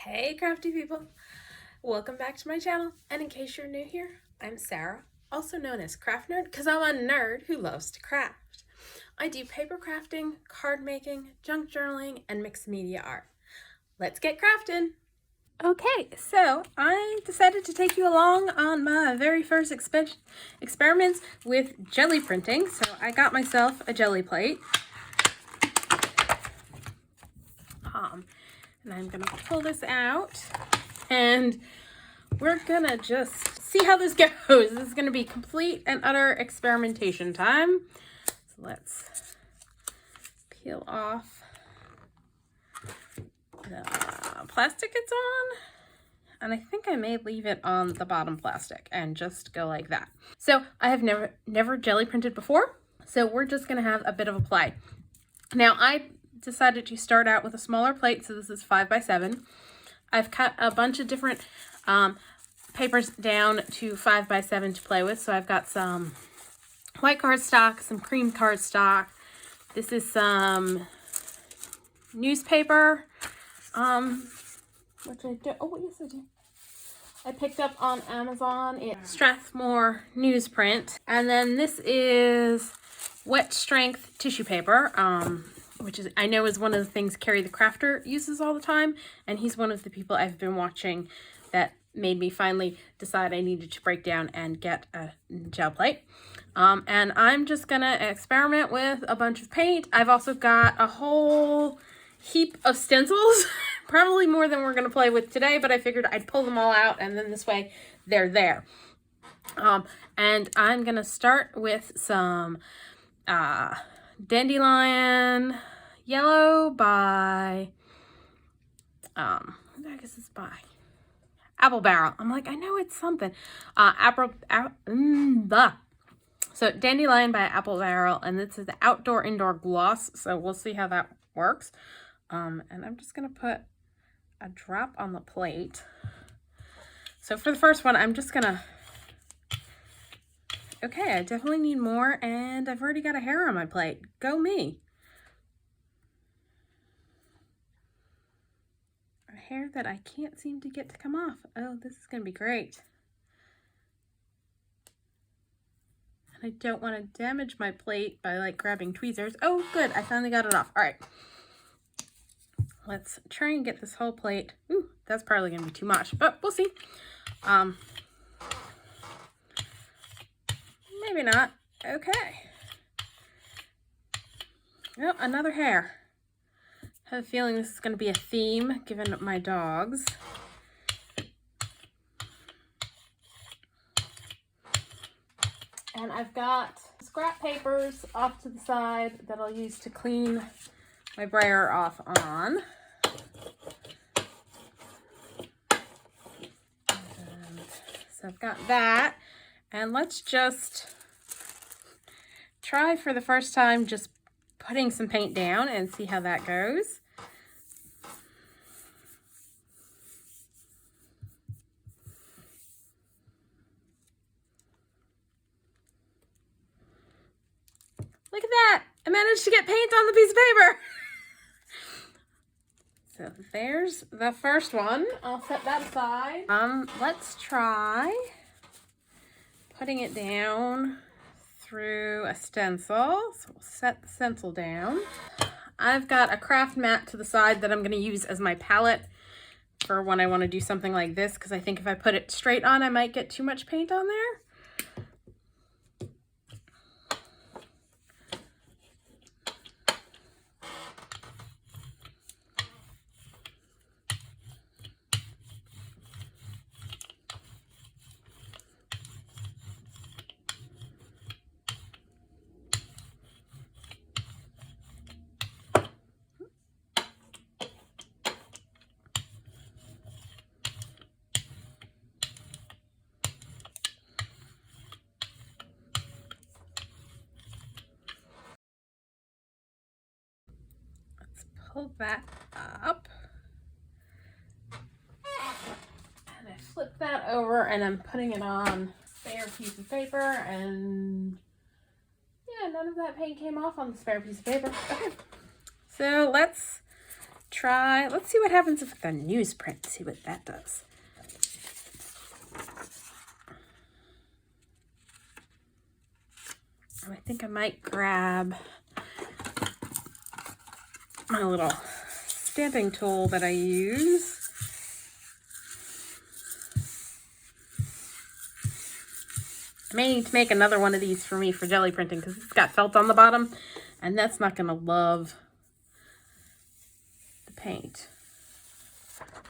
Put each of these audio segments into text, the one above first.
Hey crafty people, welcome back to my channel, and in case you're new here, I'm Sarah, also known as Craft Nerd because I'm a nerd who loves to craft. I do paper crafting, card making, junk journaling, and mixed media art. Let's get crafting! Okay, so I decided to take you along on my very first experiments with jelly printing. So I got myself a jelly plate. And I'm gonna pull this out and we're gonna just see how this goes. This is gonna be complete and utter experimentation time. So let's peel off the plastic it's on. And I think I may leave it on the bottom plastic and just go like that. So I have never jelly printed before. So we're just gonna have a bit of a play. Now I decided to start out with a smaller plate, so this is 5x7. I've cut a bunch of different papers down to 5x7 to play with. So I've got some white cardstock, some cream cardstock. This is some newspaper, which I do. Oh yes, I do. I picked up on Amazon. It's Strathmore newsprint, and then this is wet strength tissue paper. Which is, I know, is one of the things Ceri the Crafter uses all the time, and he's one of the people I've been watching that made me finally decide I needed to break down and get a gel plate. And I'm just gonna experiment with a bunch of paint. I've also got a whole heap of stencils, probably more than we're gonna play with today, but I figured I'd pull them all out, and then this way they're there. And I'm gonna start with some Dandelion Yellow by, I guess it's by Apple Barrel. I'm like, I know it's something. So Dandelion by Apple Barrel, and this is the outdoor indoor gloss. So we'll see how that works. And I'm just gonna put a drop on the plate. So for the first one, I'm just gonna. Okay, I definitely need more, and I've already got a hair on my plate. Go me. A hair that I can't seem to get to come off. Oh, this is going to be great. And I don't want to damage my plate by like grabbing tweezers. Oh, good. I finally got it off. All right. Let's try and get this whole plate. Ooh, that's probably going to be too much, but we'll see. Maybe not. Okay. Oh, another hair. I have a feeling this is going to be a theme given my dogs. And I've got scrap papers off to the side that I'll use to clean my brayer off on. And so I've got that. And let's just try for the first time just putting some paint down and see how that goes. Look at that! I managed to get paint on the piece of paper! So there's the first one. I'll set that aside. Let's try putting it down through a stencil. So we'll set the stencil down. I've got a craft mat to the side that I'm going to use as my palette for when I want to do something like this, because I think if I put it straight on, I might get too much paint on there. Pull that up, and I flip that over, and I'm putting it on a spare piece of paper, and yeah, none of that paint came off on the spare piece of paper. Okay, so let's let's see what happens with the newsprint, see what that does. And I think I might grab my little stamping tool that I use. I may need to make another one of these for me for jelly printing because it's got felt on the bottom and that's not going to love the paint.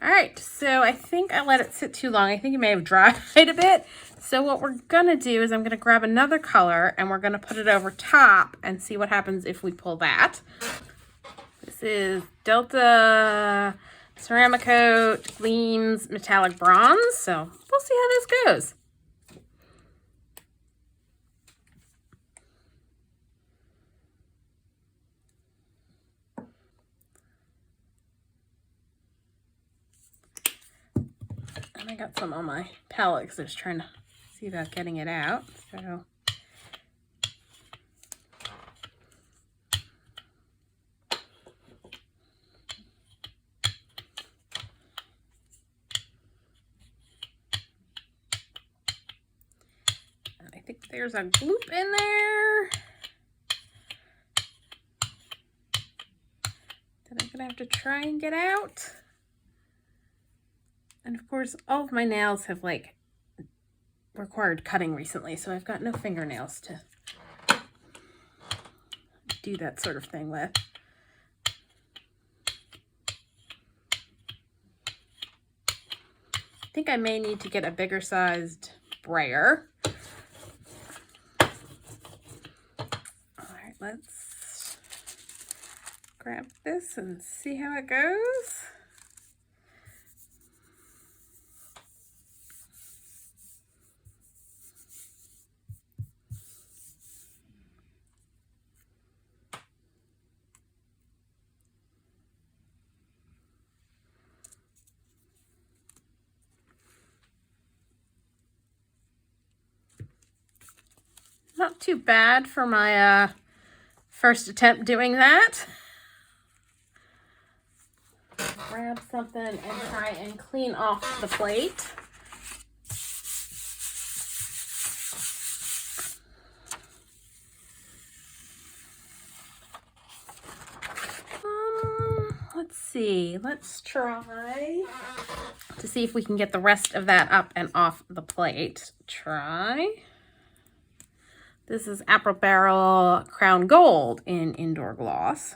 All right, so I think I let it sit too long. I think it may have dried a bit. So what we're going to do is I'm going to grab another color and we're going to put it over top and see what happens if we pull that. This is Delta Ceramico Gleams Metallic Bronze. So we'll see how this goes. And I got some on my palette because I was trying to see about getting it out. So I think there's a gloop in there that I'm gonna have to try and get out. And of course, all of my nails have like required cutting recently, so I've got no fingernails to do that sort of thing with. I think I may need to get a bigger sized brayer. All right, let's grab this and see how it goes. Not too bad for my first attempt doing that. Grab something and try and clean off the plate. Let's see. Let's try to see if we can get the rest of that up and off the plate. Try. This is Apple Barrel Crown Gold in Indoor Gloss.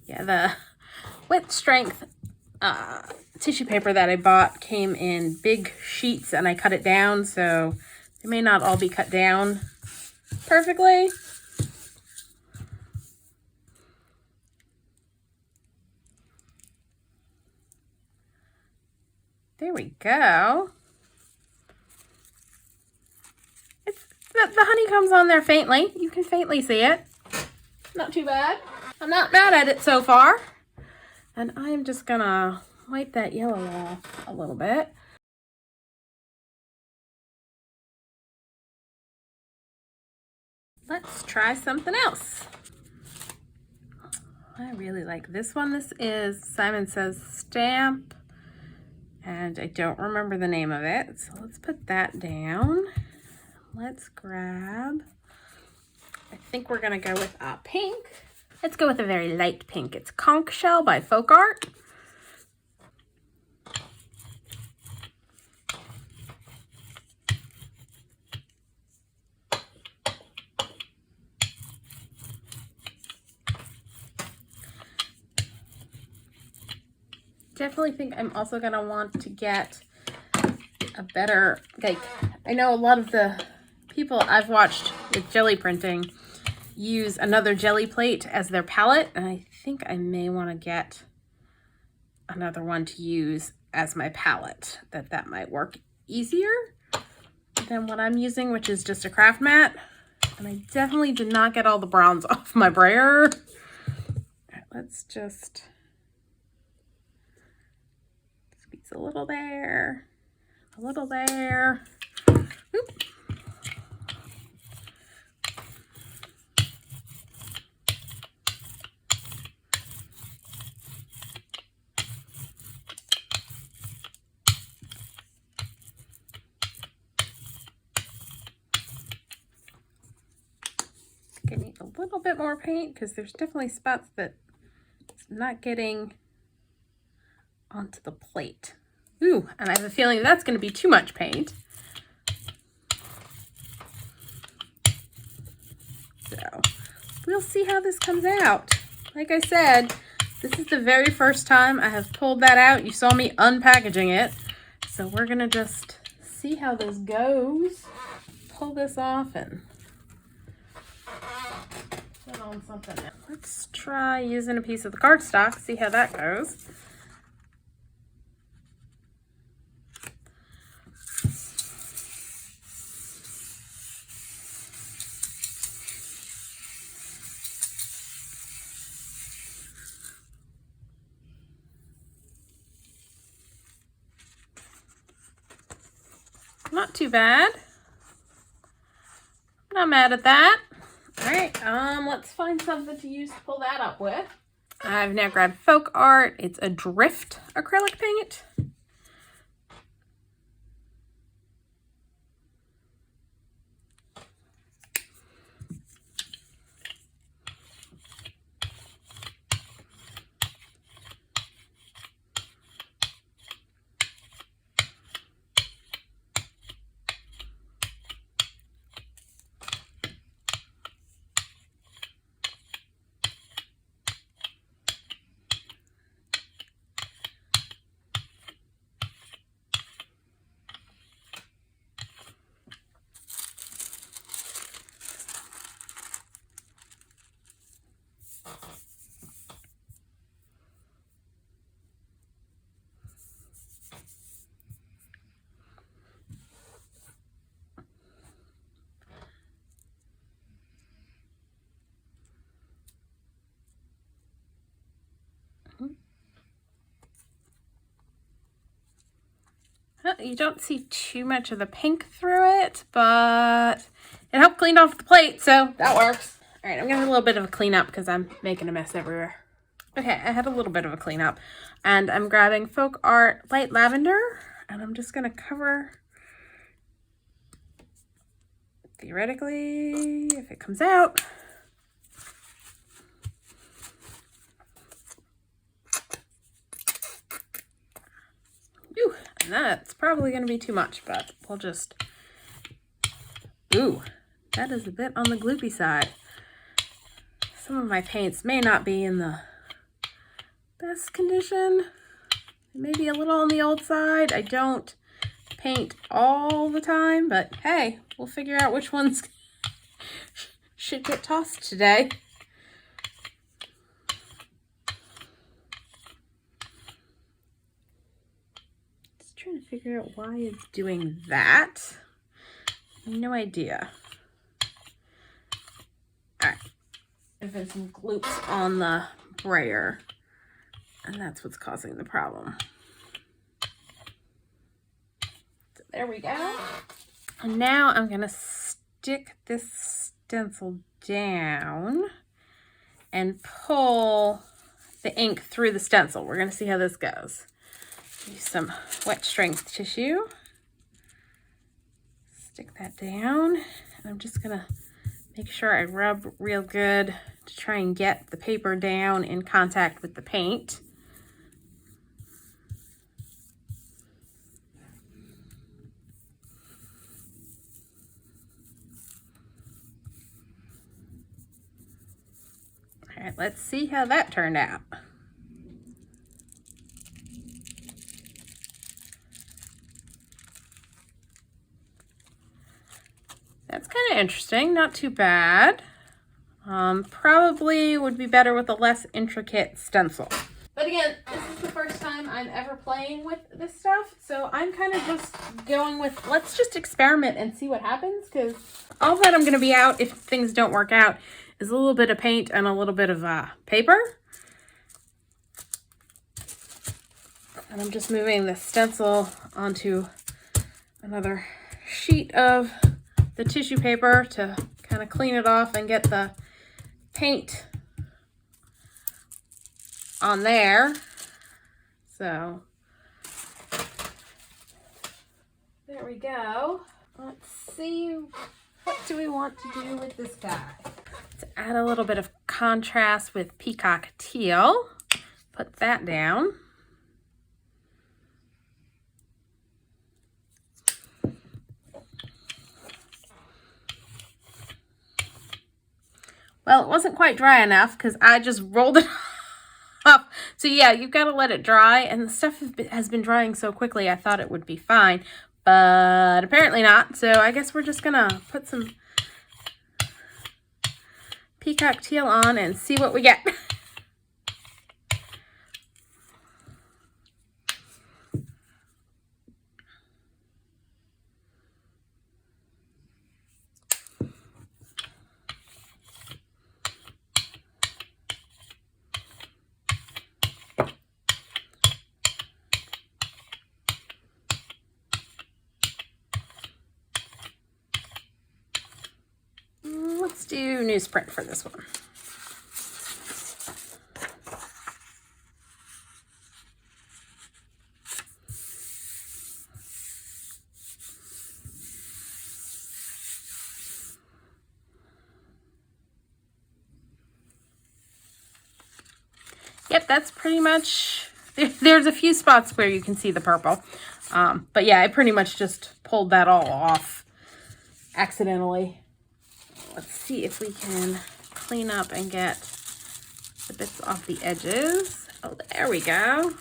Yeah, the wet strength tissue paper that I bought came in big sheets and I cut it down, so they may not all be cut down perfectly. There we go. It's the honeycomb's on there faintly. You can faintly see it. Not too bad. I'm not mad at it so far. And I'm just gonna wipe that yellow off a little bit. Let's try something else. I really like this one. This is Simon Says Stamp, and I don't remember the name of it. So let's put that down. Let's grab, I think we're gonna go with a pink. Let's go with a very light pink. It's Conch Shell by Folk Art. Definitely think I'm also gonna want to get a better, like, I know a lot of the people I've watched with jelly printing use another jelly plate as their palette, and I think I may want to get another one to use as my palette. That might work easier than what I'm using, which is just a craft mat. And I definitely did not get all the browns off my brayer. All right, let's just squeeze a little there, a little there. Oop. I need a little bit more paint because there's definitely spots that it's not getting onto the plate. Ooh, and I have a feeling that's going to be too much paint. So we'll see how this comes out. Like I said, this is the very first time I have pulled that out. You saw me unpackaging it. So we're going to just see how this goes. Pull this off and put on something else. Let's try using a piece of the cardstock, see how that goes. Not too bad. Not mad at that. All right, let's find something to use to pull that up with. I've now grabbed Folk Art. It's Adrift acrylic paint. You don't see too much of the pink through it, but it helped clean off the plate, so that works. All right, I'm gonna have a little bit of a cleanup because I'm making a mess everywhere. Okay, I had a little bit of a cleanup, and I'm grabbing Folk Art Light Lavender, and I'm just gonna cover, theoretically, if it comes out. Ooh, and that's probably going to be too much, but we'll just... Ooh, that is a bit on the gloopy side. Some of my paints may not be in the best condition. Maybe a little on the old side. I don't paint all the time, but hey, we'll figure out which ones should get tossed today. Trying to figure out why it's doing that. No idea. All right. I've had some gloops on the brayer, and that's what's causing the problem. So there we go. And now I'm going to stick this stencil down and pull the ink through the stencil. We're going to see how this goes. Use some wet strength tissue. Stick that down. And I'm just gonna make sure I rub real good to try and get the paper down in contact with the paint. All right, let's see how that turned out. That's kind of interesting. Not too bad. Probably would be better with a less intricate stencil. But again, this is the first time I'm ever playing with this stuff, so I'm kind of just going with, let's just experiment and see what happens, because all that I'm going to be out, if things don't work out, is a little bit of paint and a little bit of paper. And I'm just moving the stencil onto another sheet of the tissue paper to kind of clean it off and get the paint on there. So there we go. Let's see, what do we want to do with this guy? Let's add a little bit of contrast with Peacock Teal. Put that down. Well, it wasn't quite dry enough because I just rolled it off. So yeah, you've got to let it dry, and the stuff has been drying so quickly I thought it would be fine, but apparently not. So I guess we're just gonna put some Peacock Teal on and see what we get. Let's do newsprint for this one. Yep, that's pretty much, there's a few spots where you can see the purple. But yeah, I pretty much just pulled that all off accidentally. Let's see if we can clean up and get the bits off the edges. Oh, there we go.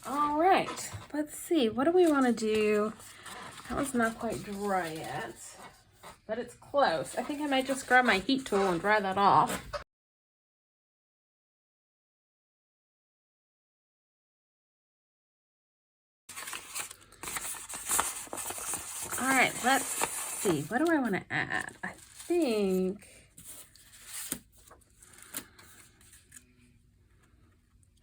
All right, let's see. What do we want to do? That one's not quite dry yet, but it's close. I think I might just grab my heat tool and dry that off. All right, let's see. What do I want to add? I think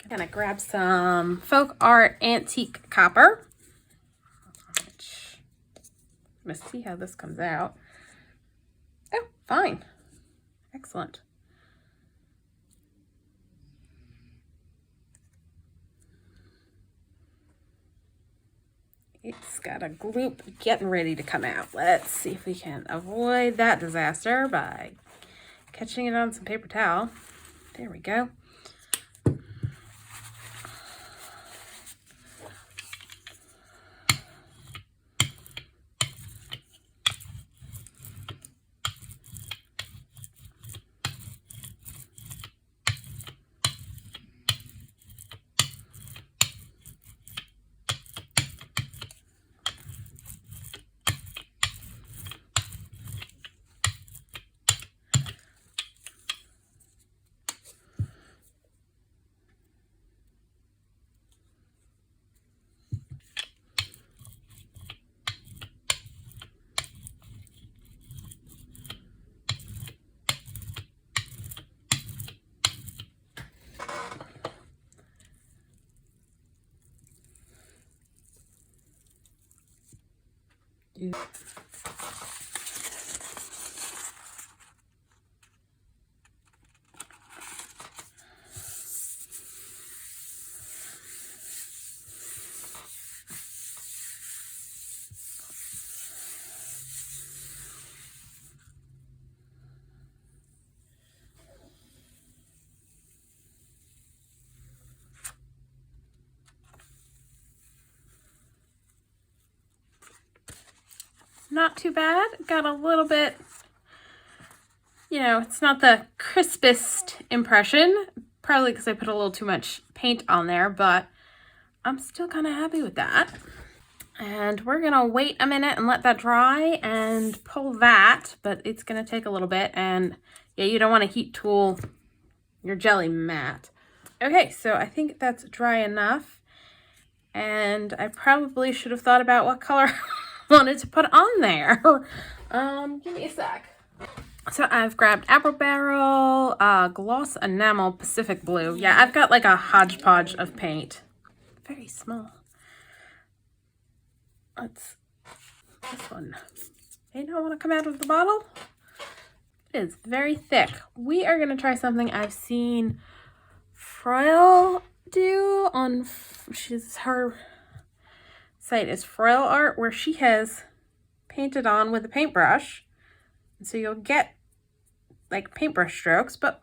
I'm gonna grab some Folk Art Antique Copper. Let's see how this comes out. Oh, fine. Excellent. It's got a gloop getting ready to come out. Let's see if we can avoid that disaster by catching it on some paper towel. There we go. Not too bad. Got a little bit, you know, it's not the crispest impression, probably because I put a little too much paint on there, but I'm still kind of happy with that. And we're gonna wait a minute and let that dry and pull that, but it's gonna take a little bit. And yeah, you don't want to heat tool your jelly mat. Okay, so I think that's dry enough. And I probably should have thought about what color I wanted to put on there. Give me a sec. So I've grabbed Apple Barrel, Gloss Enamel, Pacific Blue. Yeah, I've got like a hodgepodge of paint. Very small. Let's, this one may not want to come out of the bottle. It is very thick. We are going to try something I've seen Froyle do on, her site is Froyle Art, where she has painted on with a paintbrush. And so you'll get like paintbrush strokes, but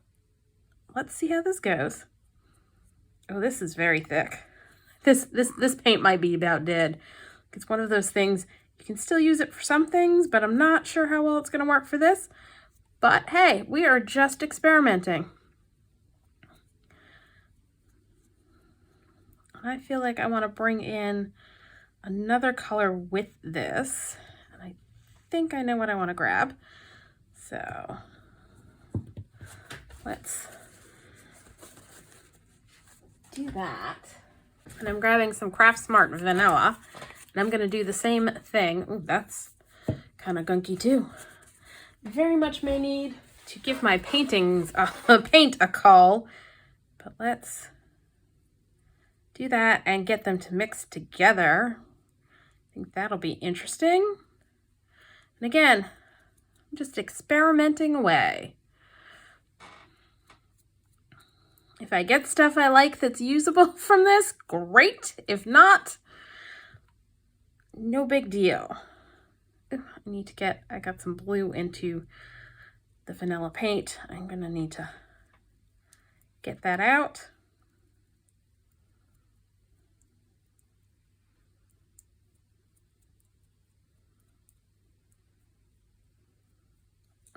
let's see how this goes. Oh, this is very thick. This paint might be about dead. It's one of those things, you can still use it for some things, but I'm not sure how well it's going to work for this. But hey, we are just experimenting. I feel like I want to bring in another color with this. And I think I know what I want to grab. So let's do that. And I'm grabbing some Craft Smart Vanilla. And I'm going to do the same thing. Ooh, that's kind of gunky too. Very much may need to give my paintings paint a call. But let's do that and get them to mix together. I think that'll be interesting. And again, I'm just experimenting away. If I get stuff I like that's usable from this, great. If not, no big deal. Ooh, I got some blue into the vanilla paint. I'm gonna need to get that out.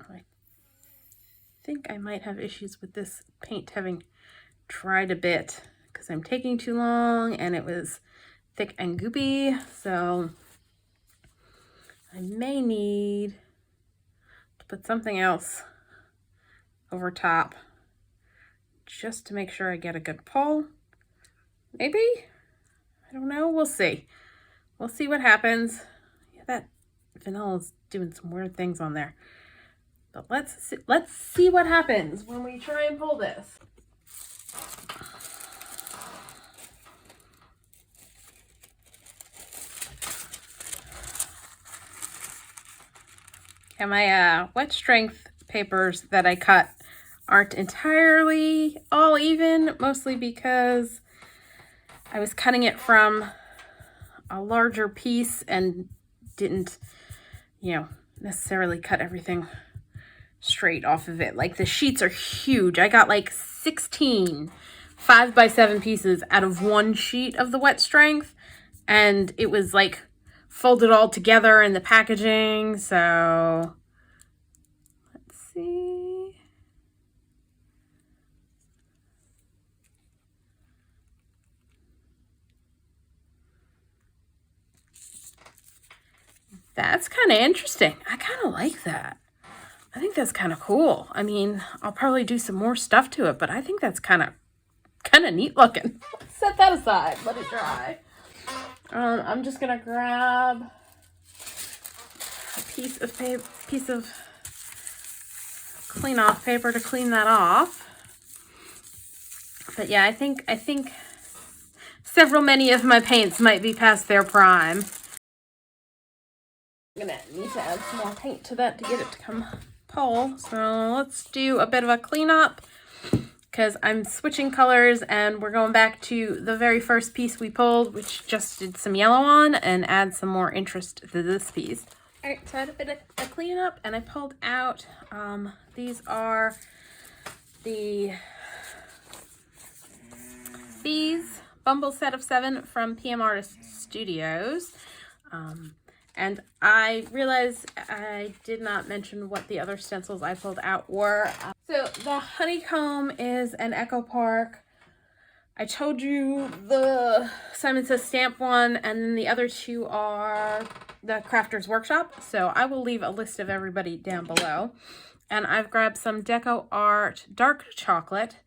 I think I might have issues with this paint having dried a bit because I'm taking too long and it was thick and goopy, so I may need to put something else over top just to make sure I get a good pull. Maybe? I don't know. We'll see. We'll see what happens. Yeah, that vanilla is doing some weird things on there. But let's see what happens when we try and pull this. And my wet strength papers that I cut aren't entirely all even, mostly because I was cutting it from a larger piece and didn't, necessarily cut everything straight off of it. Like the sheets are huge. I got like 16 5x7 pieces out of one sheet of the wet strength, and it was like folded all together in the packaging. So let's see. That's kind of interesting. I kind of like that. I think that's kind of cool. I mean, I'll probably do some more stuff to it, but I think that's kind of neat looking. Set that aside. Let it dry. I'm just gonna grab a piece of clean off paper to clean that off. But yeah, I think many of my paints might be past their prime. I'm gonna need to add some more paint to that to get it to come pull. So let's do a bit of a cleanup because I'm switching colors and we're going back to the very first piece we pulled, which just did some yellow on, and add some more interest to this piece. All right, so I had a bit of a cleanup and I pulled out, these are the Bumble set of 7 from PM Artist Studios. And I realized I did not mention what the other stencils I pulled out were. So the Honeycomb is an Echo Park I told you the Simon Says Stamp one, and then the other two are the Crafter's Workshop. So I will leave a list of everybody down below. And I've grabbed some DecoArt dark chocolate,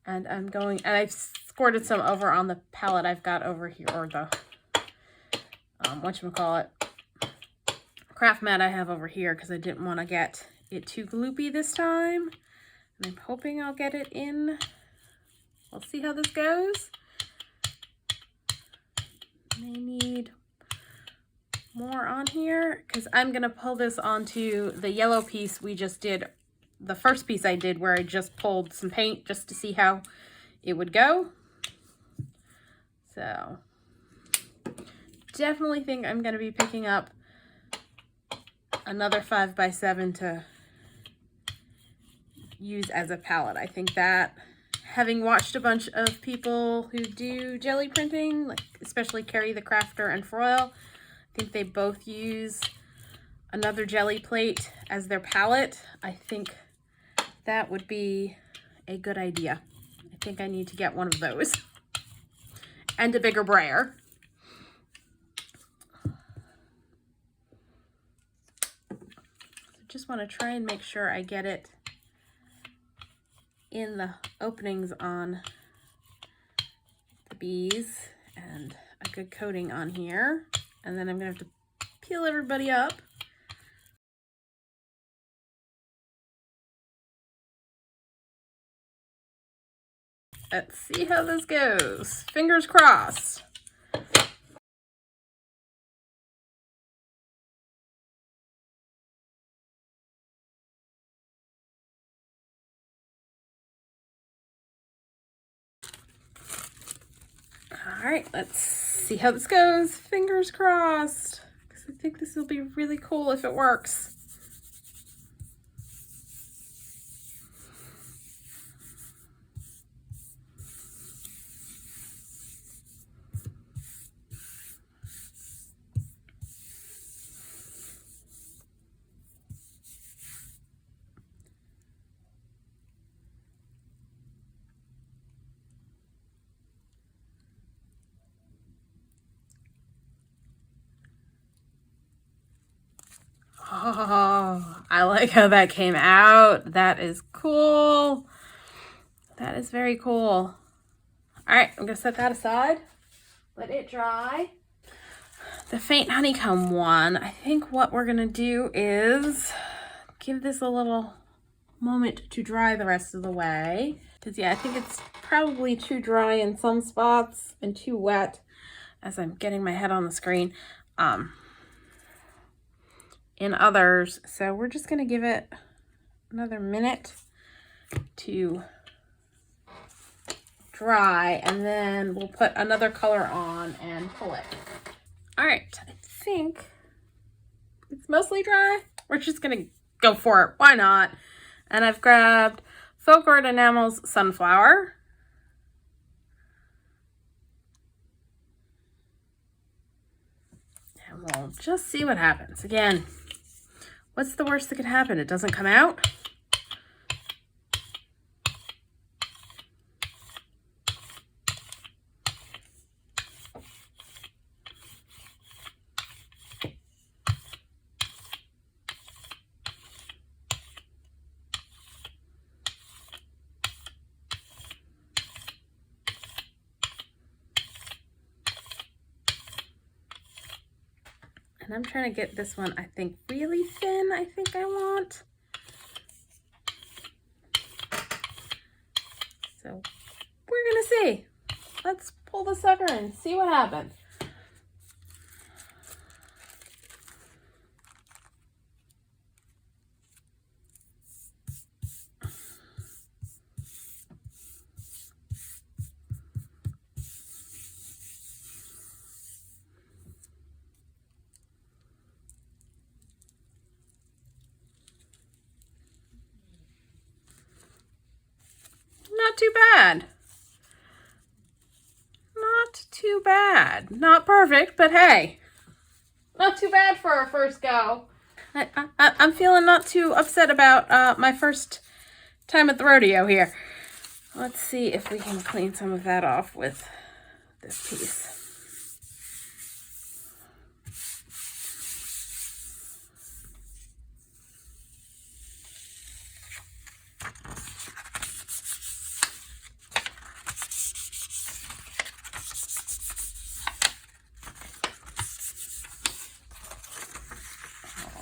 and I'm going, and I've squirted some over on the palette I've got over here, or the, whatchamacallit, craft mat I have over here, because I didn't want to get it too gloopy this time. And I'm hoping I'll get it in. We'll see how this goes. May need more on here because I'm going to pull this onto the yellow piece we just did. The first piece I did where I just pulled some paint just to see how it would go. So definitely think I'm going to be picking up another 5x7 to use as a palette. I think that, having watched a bunch of people who do jelly printing, like especially Ceri the Crafter and Froyle, I think they both use another jelly plate as their palette. I think that would be a good idea. I think I need to get one of those. And a bigger brayer. So just want to try and make sure I get it in the openings on the bees and a good coating on here. And then I'm gonna have to peel everybody up. Let's see how this goes. Fingers crossed. All right, let's see how this goes. Fingers crossed, because I think this will be really cool if it works. Oh, I like how that came out. That is cool. That is very cool. All right, I'm gonna set that aside. Let it dry. The faint honeycomb one, I think what we're gonna do is give this a little moment to dry the rest of the way. Because yeah, I think it's probably too dry in some spots and too wet as I'm getting my head on the screen. In others, so we're just going to give it another minute to dry, and then we'll put another color on and pull it. All right, I think it's mostly dry. We're just going to go for it. Why not? And I've grabbed Folk Art Enamels Sunflower. And we'll just see what happens. Again, what's the worst that could happen? It doesn't come out. And I'm trying to get this one, I think, really thin, I think I want. So we're gonna see. Let's pull the sucker and see what happens. Not too bad. Not too bad. Not perfect, but hey, not too bad for our first go. I'm feeling not too upset about my first time at the rodeo here. Let's see if we can clean some of that off with this piece.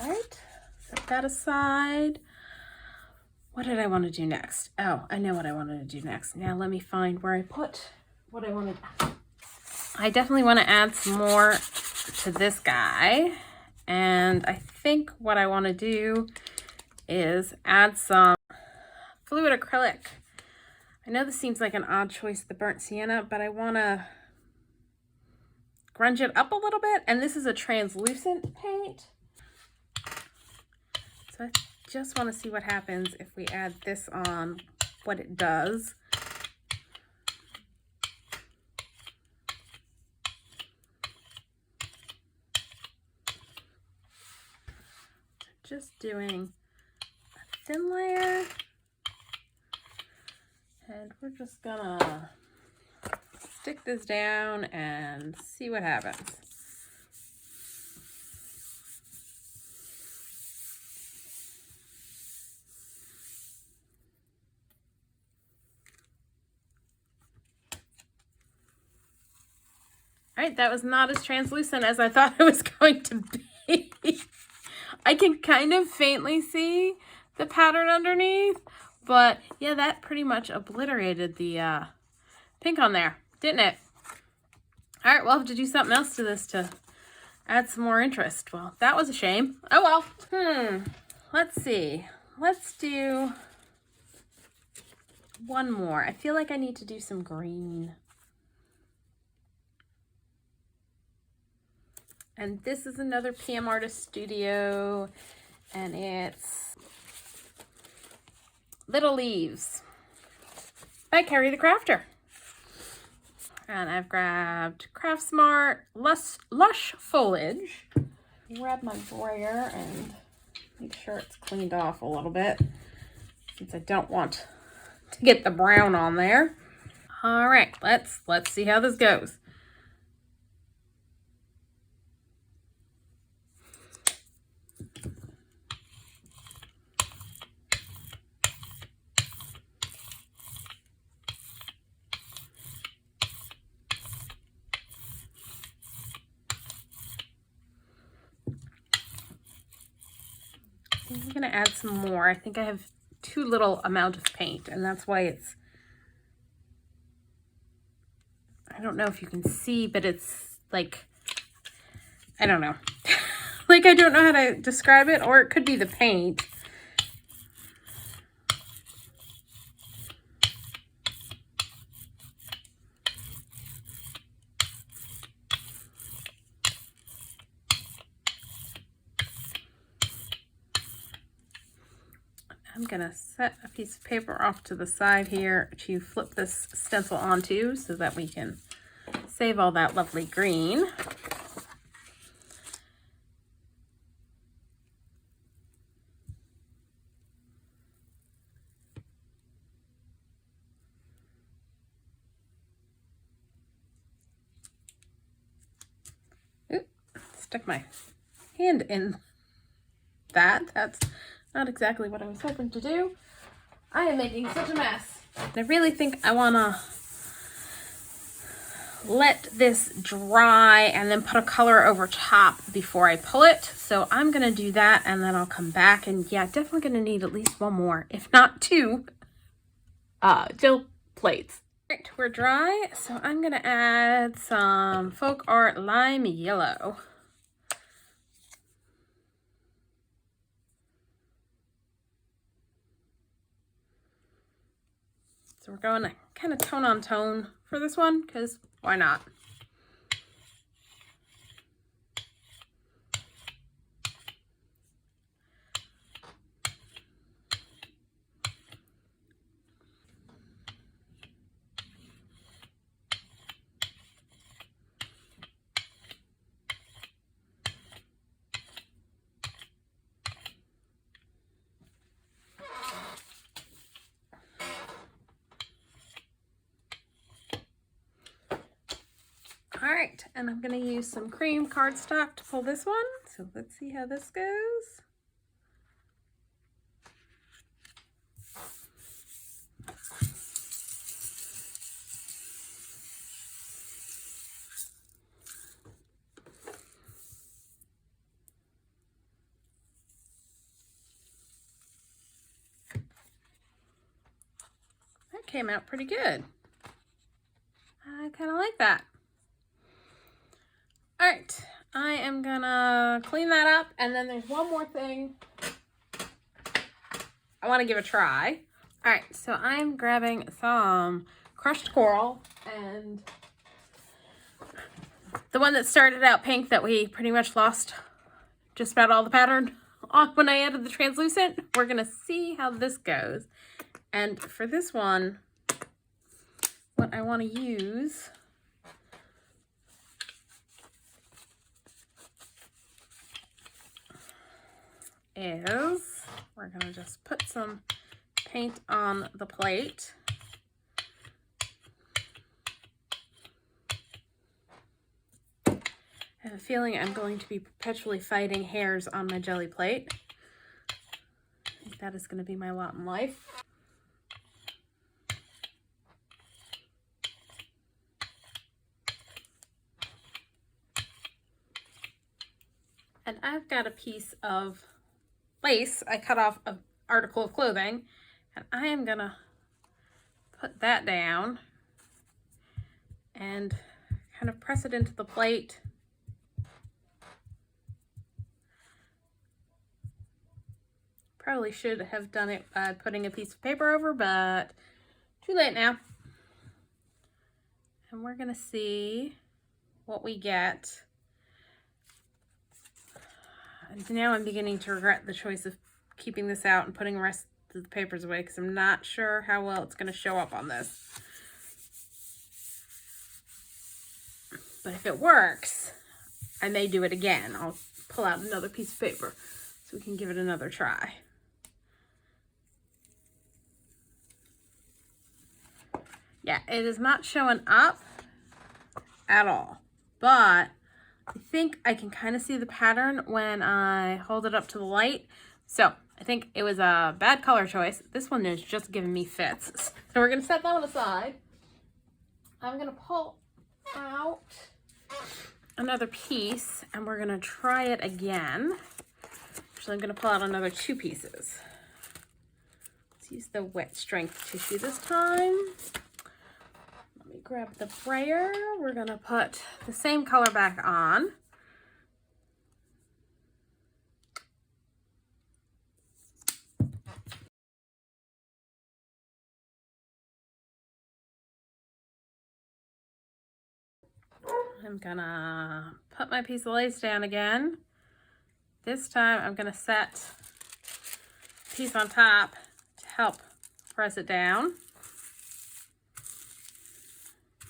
All right, set that aside. What did I want to do next? Oh, I know what I wanted to do next. Now let me find where I put what I wanted. I definitely want to add some more to this guy. And I think what I want to do is add some fluid acrylic. I know this seems like an odd choice, the burnt sienna, but I want to grunge it up a little bit. And this is a translucent paint. So I just want to see what happens if we add this on, what it does. Just doing a thin layer. And we're just gonna stick this down and see what happens. All right, that was not as translucent as I thought it was going to be. I can kind of faintly see the pattern underneath, but yeah, that pretty much obliterated the pink on there, didn't it? All right, we'll have to do something else to this to add some more interest. Well, that was a shame. Oh well. Let's see. Let's do one more. I feel like I need to do some green. And this is another PM Artist Studio, and it's Little Leaves by Ceri the Crafter. And I've grabbed Craft Smart Lush Foliage. Grab my brayer and make sure it's cleaned off a little bit, since I don't want to get the brown on there. All right, let's see how this goes. I'm gonna add some more. I think I have too little amount of paint, and that's why it's, I don't know if you can see, but it's like, I don't know. Like, I don't know how to describe it, or it could be the paint. I'm gonna set a piece of paper off to the side here to flip this stencil onto so that we can save all that lovely green. Oop, stuck my hand in that. That's not exactly what I was hoping to do. I am making such a mess. I really think I wanna let this dry and then put a color over top before I pull it. So I'm gonna do that, and then I'll come back, and yeah, definitely gonna need at least one more, if not two, gel plates. All right, we're dry, so I'm gonna add some Folk Art Lime Yellow. So we're going to kind of tone on tone for this one, because why not? right, and I'm gonna use some cream cardstock to pull this one. So let's see how this goes. That came out pretty good. I kind of like that. All right, I am gonna clean that up, and then there's one more thing I want to give a try. All right, so I'm grabbing some crushed coral, and the one that started out pink that we pretty much lost just about all the pattern on when I added the translucent. We're gonna see how this goes. And for this one, what I want to use is, we're gonna just put some paint on the plate. I have a feeling I'm going to be perpetually fighting hairs on my jelly plate. I think that is going to be my lot in life. And I've got a piece of lace I cut off an article of clothing, and I am gonna put that down and kind of press it into the plate. Probably should have done it by putting a piece of paper over, but too late now. And we're gonna see what we get. And now I'm beginning to regret the choice of keeping this out and putting the rest of the papers away, because I'm not sure how well it's going to show up on this. But if it works, I may do it again. I'll pull out another piece of paper so we can give it another try. Yeah, it is not showing up at all, but I think I can kind of see the pattern when I hold it up to the light. So I think it was a bad color choice. This one is just giving me fits. So we're going to set that one aside. I'm going to pull out another piece and we're going to try it again. So I'm going to pull out another 2 pieces. Let's use the wet strength tissue this time. Let me grab the brayer. We're going to put the same color back on. I'm gonna put my piece of lace down again. This time I'm gonna set a piece on top to help press it down.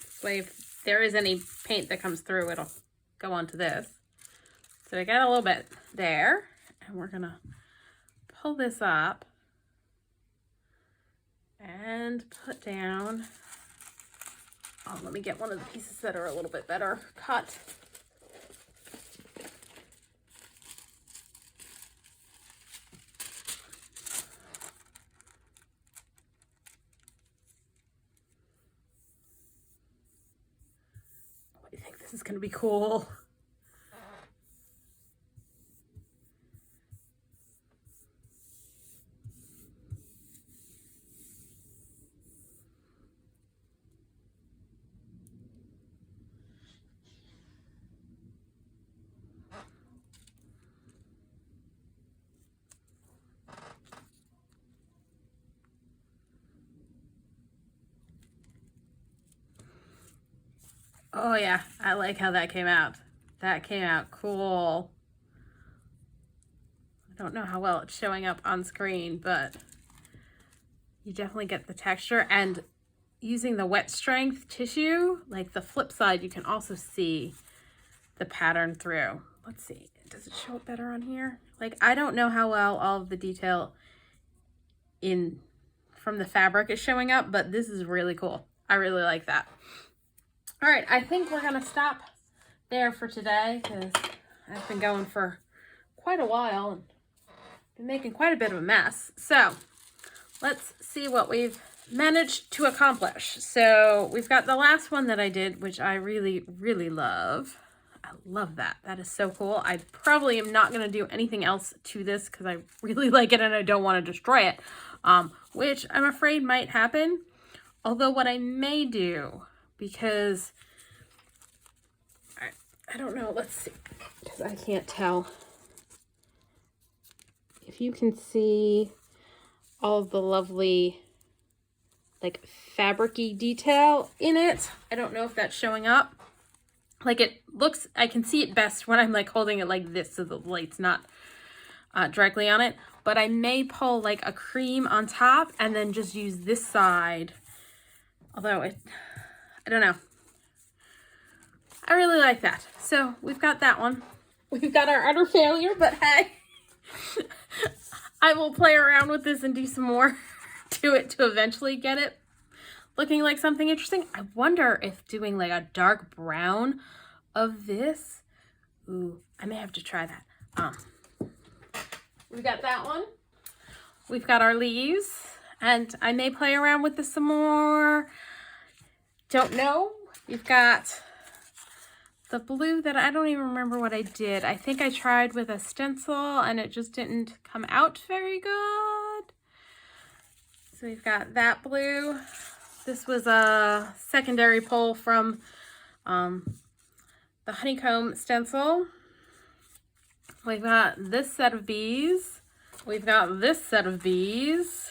This way, if there is any paint that comes through, it'll go onto this. So I got a little bit there, and we're gonna pull this up and put down. Oh, let me get one of the pieces that are a little bit better cut. What do you think? This is going to be cool. Oh yeah, I like how that came out. That came out cool. I don't know how well it's showing up on screen, but you definitely get the texture. And using the wet strength tissue, like the flip side, you can also see the pattern through. Let's see, does it show up better on here? Like, I don't know how well all of the detail from the fabric is showing up, but this is really cool. I really like that. All right, I think we're gonna stop there for today because I've been going for quite a while and been making quite a bit of a mess. So let's see what we've managed to accomplish. So we've got the last one that I did, which I really, really love. I love that. That is so cool. I probably am not going to do anything else to this because I really like it and I don't want to destroy it, which I'm afraid might happen. Although what I may do, because I don't know, let's see, because I can't tell if you can see all of the lovely like fabric-y detail in it. I don't know if that's showing up. Like it looks, I can see it best when I'm like holding it like this so the light's not directly on it. But I may pull like a cream on top and then just use this side. Although I don't know. I really like that. So we've got that one. We've got our utter failure, but hey, I will play around with this and do some more to it to eventually get it looking like something interesting. I wonder if doing like a dark brown of this, ooh, I may have to try that. We've got that one. We've got our leaves, and I may play around with this some more. Don't know. We've got the blue that I don't even remember what I did. I think I tried with a stencil and it just didn't come out very good. So we've got that blue. This was a secondary pull from the honeycomb stencil. We've got this set of bees. We've got this set of bees.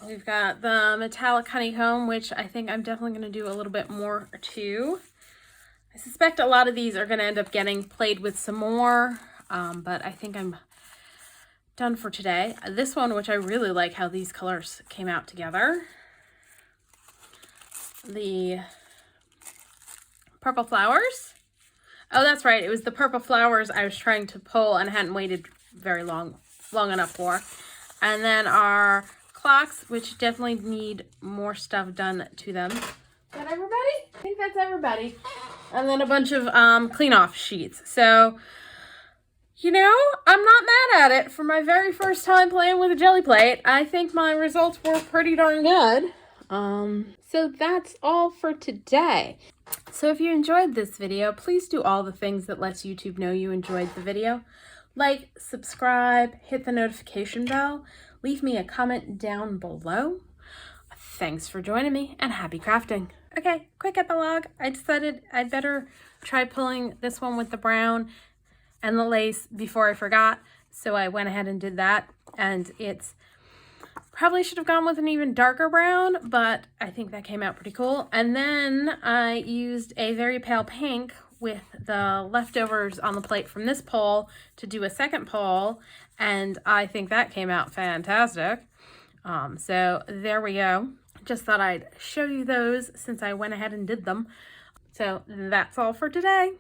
We've got the metallic honeycomb, which I think I'm definitely going to do a little bit more too. I suspect a lot of these are going to end up getting played with some more, but I think I'm done for today. This one, which I really like how these colors came out together. The purple flowers. Oh, that's right. It was the purple flowers I was trying to pull and hadn't waited very long enough for. And then our clocks, which definitely need more stuff done to them. Is that everybody? I think that's everybody. And then a bunch of clean off sheets. So, you know, I'm not mad at it. For my very first time playing with a jelly plate, I think my results were pretty darn good. So that's all for today. So if you enjoyed this video, please do all the things that lets YouTube know you enjoyed the video. Like, subscribe, hit the notification bell, leave me a comment down below. Thanks for joining me and happy crafting. Okay, quick epilogue. I decided I'd better try pulling this one with the brown and the lace before I forgot. So I went ahead and did that, and it's probably should have gone with an even darker brown, but I think that came out pretty cool. And then I used a very pale pink with the leftovers on the plate from this pull to do a second pull, and I think that came out fantastic. So there we go. Just thought I'd show you those since I went ahead and did them. So that's all for today.